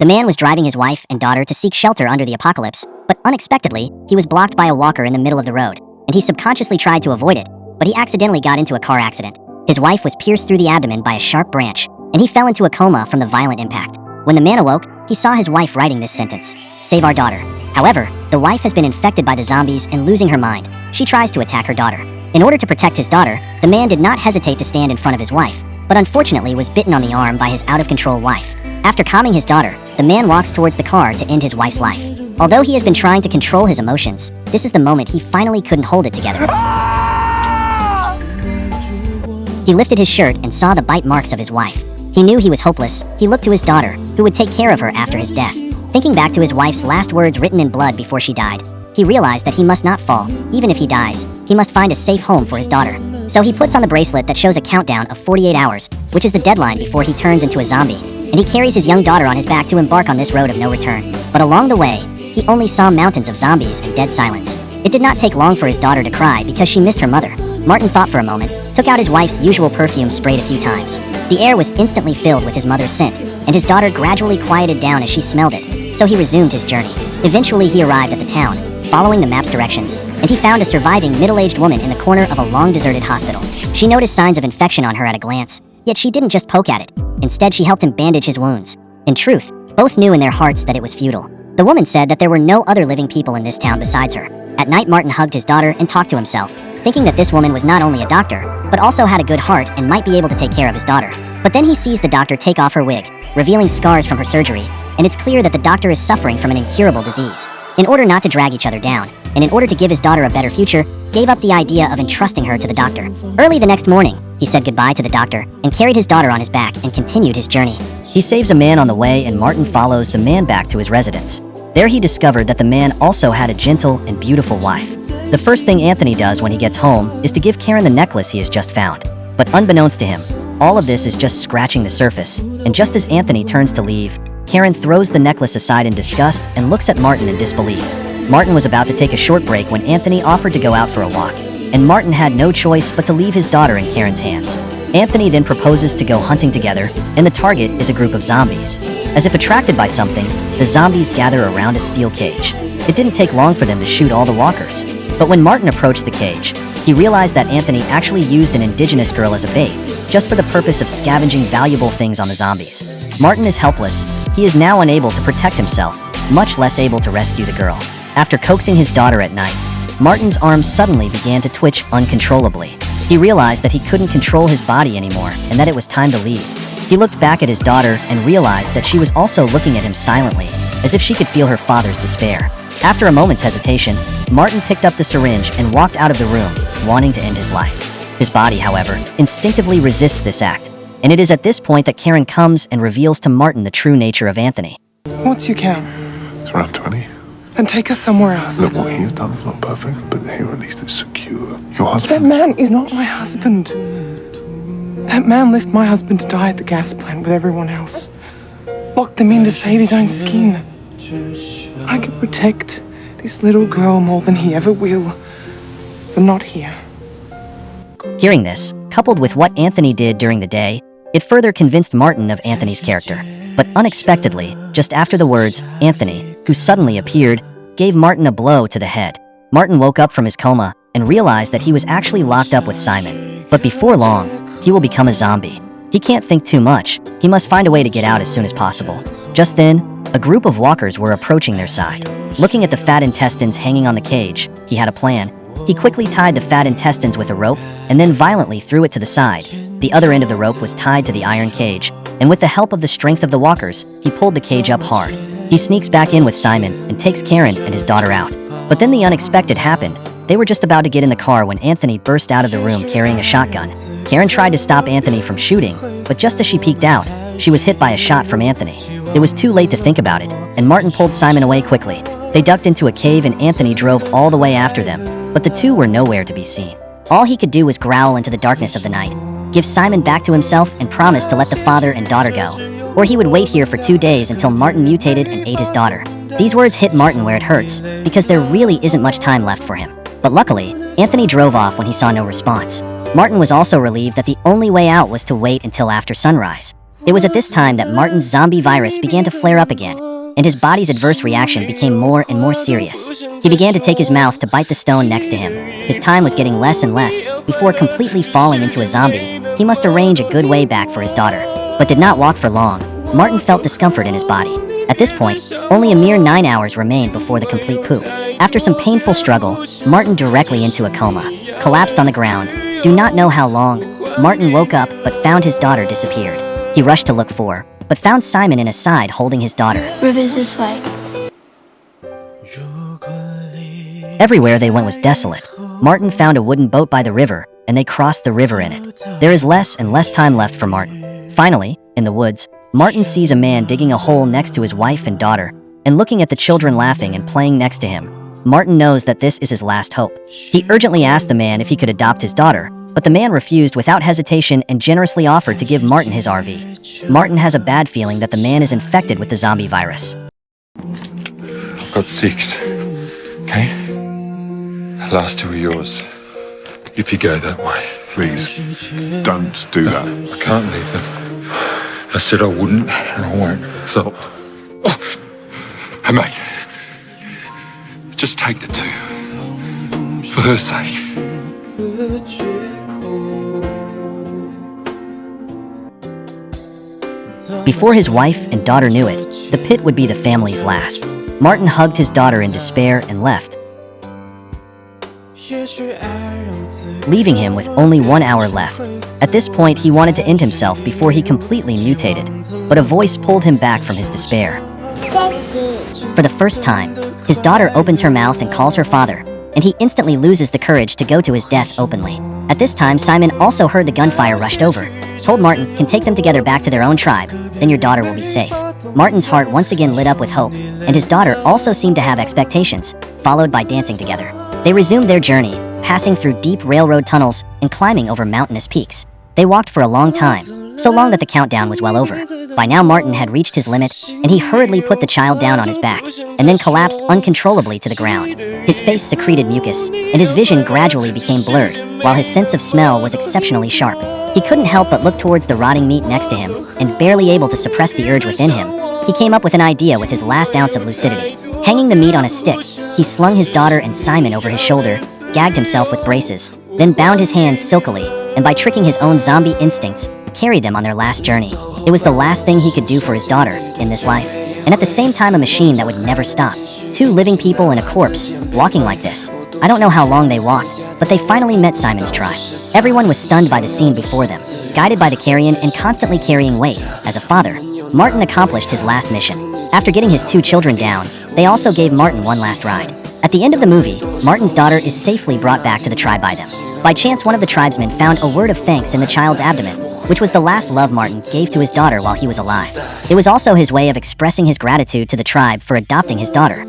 The man was driving his wife and daughter to seek shelter under the apocalypse, but unexpectedly, he was blocked by a walker in the middle of the road, and he subconsciously tried to avoid it, but he accidentally got into a car accident. His wife was pierced through the abdomen by a sharp branch, and he fell into a coma from the violent impact. When the man awoke, he saw his wife writing this sentence: "Save our daughter." However, the wife has been infected by the zombies and losing her mind. She tries to attack her daughter. In order to protect his daughter, the man did not hesitate to stand in front of his wife, but unfortunately was bitten on the arm by his out-of-control wife. After calming his daughter, the man walks towards the car to end his wife's life. Although he has been trying to control his emotions, this is the moment he finally couldn't hold it together. He lifted his shirt and saw the bite marks of his wife. He knew he was hopeless. He looked to his daughter, who would take care of her after his death. Thinking back to his wife's last words written in blood before she died, he realized that he must not fall. Even if he dies, he must find a safe home for his daughter. So he puts on the bracelet that shows a countdown of 48 hours, which is the deadline before he turns into a zombie. And he carries his young daughter on his back to embark on this road of no return. But along the way, he only saw mountains of zombies and dead silence. It did not take long for his daughter to cry because she missed her mother. Martin thought for a moment, took out his wife's usual perfume, sprayed a few times. The air was instantly filled with his mother's scent, and his daughter gradually quieted down as she smelled it, so he resumed his journey. Eventually he arrived at the town, following the map's directions, and he found a surviving middle-aged woman in the corner of a long-deserted hospital. She noticed signs of infection on her at a glance, yet she didn't just poke at it. Instead, she helped him bandage his wounds. In truth, both knew in their hearts that it was futile. The woman said that there were no other living people in this town besides her. At night, Martin hugged his daughter and talked to himself, thinking that this woman was not only a doctor, but also had a good heart and might be able to take care of his daughter. But then he sees the doctor take off her wig, revealing scars from her surgery, and it's clear that the doctor is suffering from an incurable disease. In order not to drag each other down, and in order to give his daughter a better future, gave up the idea of entrusting her to the doctor. Early the next morning, he said goodbye to the doctor and carried his daughter on his back and continued his journey. He saves a man on the way, and Martin follows the man back to his residence. There he discovered that the man also had a gentle and beautiful wife. The first thing Anthony does when he gets home is to give Karen the necklace he has just found. But unbeknownst to him, all of this is just scratching the surface, and just as Anthony turns to leave, Karen throws the necklace aside in disgust and looks at Martin in disbelief. Martin was about to take a short break when Anthony offered to go out for a walk, and Martin had no choice but to leave his daughter in Karen's hands. Anthony then proposes to go hunting together, and the target is a group of zombies. As if attracted by something, the zombies gather around a steel cage. It didn't take long for them to shoot all the walkers. But when Martin approached the cage, he realized that Anthony actually used an indigenous girl as a bait, just for the purpose of scavenging valuable things on the zombies. Martin is helpless. He is now unable to protect himself, much less able to rescue the girl. After coaxing his daughter at night, Martin's arms suddenly began to twitch uncontrollably. He realized that he couldn't control his body anymore and that it was time to leave. He looked back at his daughter and realized that she was also looking at him silently, as if she could feel her father's despair. After a moment's hesitation, Martin picked up the syringe and walked out of the room, wanting to end his life. His body, however, instinctively resists this act, and it is at this point that Karen comes and reveals to Martin the true nature of Anthony. What's your count? It's around 20. And take us somewhere else. Look, what he's done is not perfect, but here at least it's secure. Your That husband... man is not my husband. That man left my husband to die at the gas plant with everyone else. Locked them in to save his own skin. I could protect this little girl more than he ever will, but not here. Hearing this, coupled with what Anthony did during the day, it further convinced Martin of Anthony's character. But unexpectedly, just after the words, Anthony, who suddenly appeared, gave Martin a blow to the head. Martin woke up from his coma and realized that he was actually locked up with Simon. But before long, he will become a zombie. He can't think too much. He must find a way to get out as soon as possible. Just then, a group of walkers were approaching their side. Looking at the fat intestines hanging on the cage, he had a plan. He quickly tied the fat intestines with a rope and then violently threw it to the side. The other end of the rope was tied to the iron cage, and with the help of the strength of the walkers, he pulled the cage up hard. He sneaks back in with Simon and takes Karen and his daughter out. But then the unexpected happened. They were just about to get in the car when Anthony burst out of the room carrying a shotgun. Karen tried to stop Anthony from shooting, but just as she peeked out, she was hit by a shot from Anthony. It was too late to think about it, and Martin pulled Simon away quickly. They ducked into a cave and Anthony drove all the way after them, but the two were nowhere to be seen. All he could do was growl into the darkness of the night, give Simon back to himself and promise to let the father and daughter go, or he would wait here for 2 days until Martin mutated and ate his daughter. These words hit Martin where it hurts, because there really isn't much time left for him. But luckily, Anthony drove off when he saw no response. Martin was also relieved that the only way out was to wait until after sunrise. It was at this time that Martin's zombie virus began to flare up again, and his body's adverse reaction became more and more serious. He began to take his mouth to bite the stone next to him. His time was getting less and less before completely falling into a zombie. He must arrange a good way back for his daughter, but did not walk for long. Martin felt discomfort in his body. At this point, only a mere 9 hours remained before the complete poop. After some painful struggle, Martin directly into a coma, collapsed on the ground. Do not know how long. Martin woke up but found his daughter disappeared. He rushed to look for, but found Simon in his side holding his daughter. River's this way. Everywhere they went was desolate. Martin found a wooden boat by the river, and they crossed the river in it. There is less and less time left for Martin. Finally, in the woods, Martin sees a man digging a hole next to his wife and daughter, and looking at the children laughing and playing next to him. Martin knows that this is his last hope. He urgently asked the man if he could adopt his daughter, but the man refused without hesitation and generously offered to give Martin his RV. Martin has a bad feeling that the man is infected with the zombie virus. I've got 6. Okay? The last 2 are yours. If you go that way. Please, don't do that. I can't leave them. I said I wouldn't, and I won't. So, hey mate, just take the 2. For her sake. Before his wife and daughter knew it, the pit would be the family's last. Martin hugged his daughter in despair and left, leaving him with only 1 hour left. At this point, he wanted to end himself before he completely mutated, but a voice pulled him back from his despair. For the first time, his daughter opens her mouth and calls her father, and he instantly loses the courage to go to his death openly. At this time, Simon also heard the gunfire rushed over, told Martin can take them together back to their own tribe, then your daughter will be safe. Martin's heart once again lit up with hope, and his daughter also seemed to have expectations, followed by dancing together. They resumed their journey, passing through deep railroad tunnels and climbing over mountainous peaks. They walked for a long time, so long that the countdown was well over. By now Martin had reached his limit, and he hurriedly put the child down on his back, and then collapsed uncontrollably to the ground. His face secreted mucus, and his vision gradually became blurred, while his sense of smell was exceptionally sharp. He couldn't help but look towards the rotting meat next to him, and barely able to suppress the urge within him, he came up with an idea with his last ounce of lucidity. Hanging the meat on a stick, he slung his daughter and Simon over his shoulder, gagged himself with braces, then bound his hands silkily, and by tricking his own zombie instincts, carried them on their last journey. It was the last thing he could do for his daughter in this life, and at the same time a machine that would never stop. 2 living people and a corpse, walking like this. I don't know how long they walked, but they finally met Simon's tribe. Everyone was stunned by the scene before them. Guided by the carrion and constantly carrying weight, as a father, Martin accomplished his last mission. After getting his 2 children down, they also gave Martin one last ride. At the end of the movie, Martin's daughter is safely brought back to the tribe by them. By chance, one of the tribesmen found a word of thanks in the child's abdomen, which was the last love Martin gave to his daughter while he was alive. It was also his way of expressing his gratitude to the tribe for adopting his daughter.